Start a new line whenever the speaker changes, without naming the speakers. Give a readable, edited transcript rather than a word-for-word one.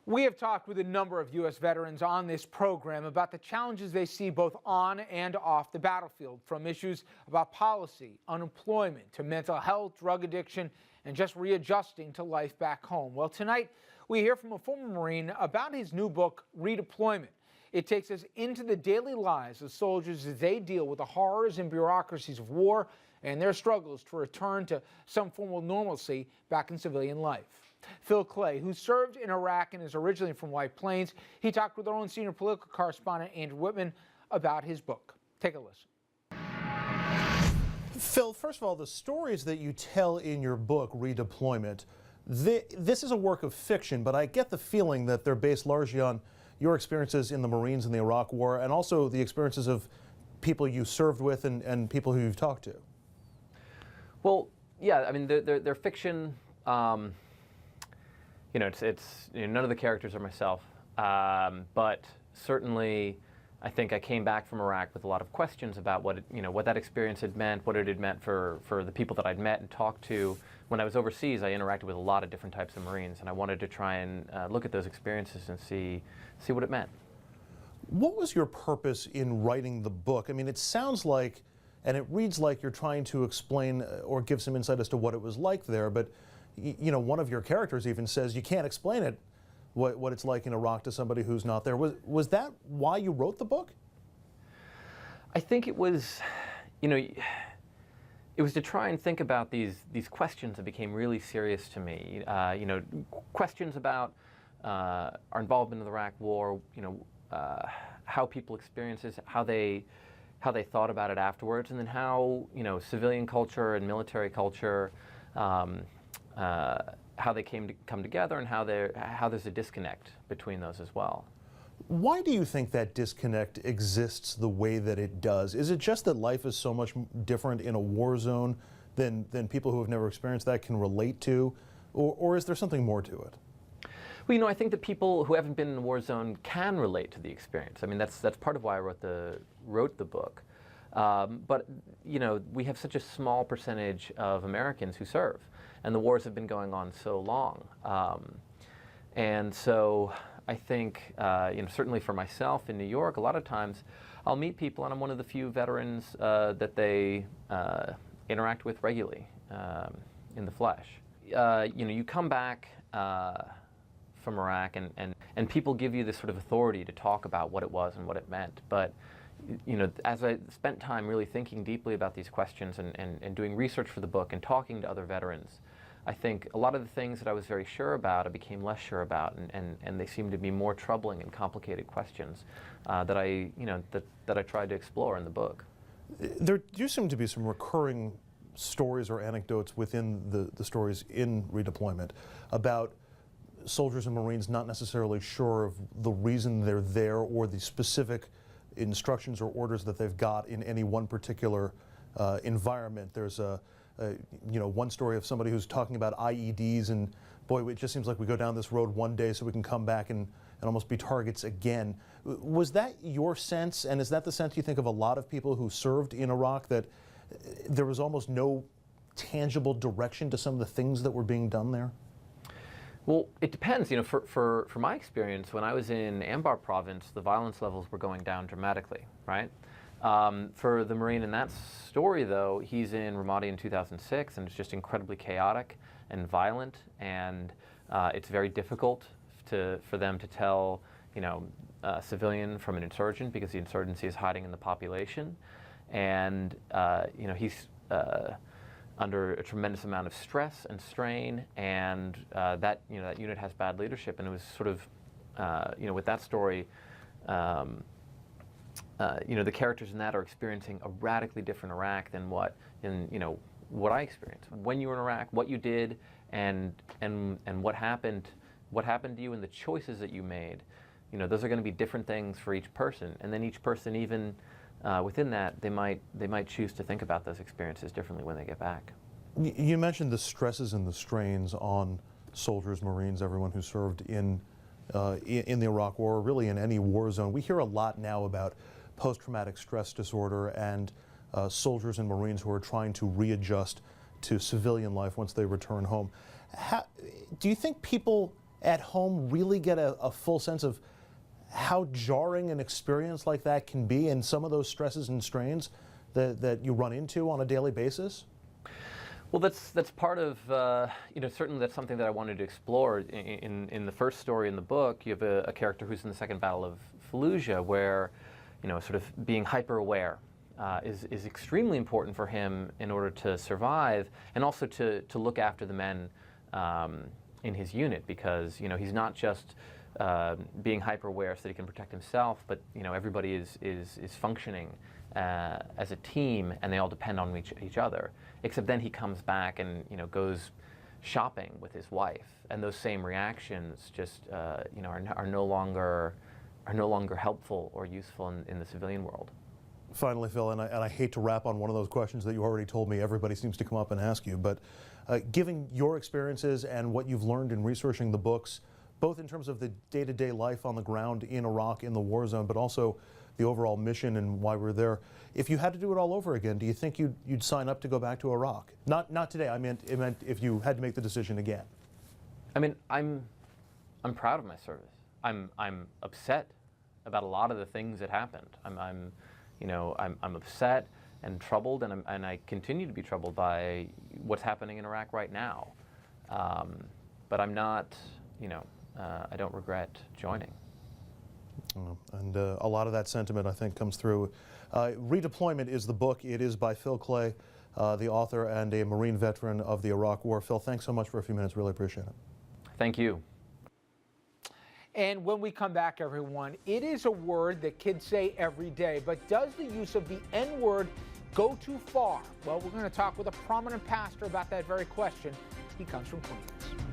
We have talked with a number of U.S. veterans on this program about the challenges they see both on and off the battlefield, from issues about policy, unemployment, to mental health, drug addiction, and just readjusting to life back home. Well, tonight we hear from a former Marine about his new book, Redeployment. It takes us into the daily lives of soldiers as they deal with the horrors and bureaucracies of war and their struggles to return to some form of normalcy back in civilian life. Phil Klay, who served in Iraq and is originally from White Plains, he talked with our own senior political correspondent, Andrew Whitman, about his book. Take a listen.
Phil, first of all, the stories that you tell in your book, Redeployment, this is a work of fiction, but I get the feeling that they're based largely on your experiences in the Marines in the Iraq War and also the experiences of people you served with and people who you've talked to.
Well, yeah, I mean, they're fiction. You know, none of the characters are myself, but certainly I think I came back from Iraq with a lot of questions about what that experience had meant, what it had meant for the people that I'd met and talked to. When I was overseas, I interacted with a lot of different types of Marines, and I wanted to try and look at those experiences and see what it meant.
What was your purpose in writing the book? I mean, it sounds like, and it reads like you're trying to explain or give some insight as to what it was like there, but you know, one of your characters even says you can't explain it, what it's like in Iraq to somebody who's not there. Was that why you wrote the book?
I think it was, you know, it was to try and think about these questions that became really serious to me. You know, questions about our involvement in the Iraq War, you know, how people experience this, how they thought about it afterwards, and then how, you know, civilian culture and military culture, how they come together, and how there's a disconnect between those as well.
Why do you think that disconnect exists the way that it does? Is it just that life is so much different in a war zone than people who have never experienced that can relate to, or is there something more to it?
Well, you know, I think that people who haven't been in a war zone can relate to the experience. I mean, that's part of why I wrote the book. But you know, we have such a small percentage of Americans who serve, and the wars have been going on so long. And so I think, you know, certainly for myself in New York, a lot of times I'll meet people, and I'm one of the few veterans that they interact with regularly in the flesh. You know, you come back from Iraq, and people give you this sort of authority to talk about what it was and what it meant. But you know, as I spent time really thinking deeply about these questions and doing research for the book and talking to other veterans, I think a lot of the things that I was very sure about, I became less sure about, and they seemed to be more troubling and complicated questions that I tried to explore in the book.
There do seem to be some recurring stories or anecdotes within the stories in Redeployment about soldiers and Marines not necessarily sure of the reason they're there or the specific instructions or orders that they've got in any one particular environment. There's you know, one story of somebody who's talking about IEDs, and boy, it just seems like we go down this road one day so we can come back and almost be targets again. Was that your sense, and is that the sense you think of a lot of people who served in Iraq, that there was almost no tangible direction to some of the things that were being done there?
Well, it depends. You know, for my experience, when I was in Anbar province, the violence levels were going down dramatically, right? For the Marine in that story, though, he's in Ramadi in 2006, and it's just incredibly chaotic and violent, and it's very difficult for them to tell, you know, a civilian from an insurgent, because the insurgency is hiding in the population, and you know, he's under a tremendous amount of stress and strain, and that unit has bad leadership, and it was sort of you know, with that story. You know, the characters in that are experiencing a radically different Iraq than what I experienced. When you were in Iraq, what you did, and what happened to you, and the choices that you made, you know, those are going to be different things for each person. And then each person, even within that, they might choose to think about those experiences differently when they get back.
You mentioned the stresses and the strains on soldiers, Marines, everyone who served in the Iraq War, or really in any war zone. We hear a lot now about post-traumatic stress disorder and soldiers and Marines who are trying to readjust to civilian life once they return home. Do you think people at home really get a full sense of how jarring an experience like that can be and some of those stresses and strains that you run into on a daily basis?
Well, that's part of, certainly that's something that I wanted to explore. In the first story in the book, you have a character who's in the Second Battle of Fallujah, where, sort of being hyper-aware is extremely important for him in order to survive, and also to look after the men in his unit, because, he's not just being hyper-aware so that he can protect himself, but, everybody is functioning as a team, and they all depend on each other. Except then he comes back and goes shopping with his wife, and those same reactions just are no longer helpful or useful in the civilian world.
Finally, Phil, and I hate to wrap on one of those questions that you already told me everybody seems to come up and ask you, but given your experiences and what you've learned in researching the books, both in terms of the day-to-day life on the ground in Iraq, in the war zone, but also the overall mission and why we're there. If you had to do it all over again, do you think you'd sign up to go back to Iraq? Not today. It meant if you had to make the decision again.
I mean, I'm proud of my service. I'm upset about a lot of the things that happened. I'm upset and troubled, and I continue to be troubled by what's happening in Iraq right now. But I'm not, I don't regret joining.
And a lot of that sentiment, I think, comes through. Redeployment is the book. It is by Phil Klay, the author and a Marine veteran of the Iraq War. Phil, thanks so much for a few minutes. Really appreciate it.
Thank you.
And when we come back, everyone, it is a word that kids say every day, but does the use of the N-word go too far? Well, we're going to talk with a prominent pastor about that very question. He comes from Queens.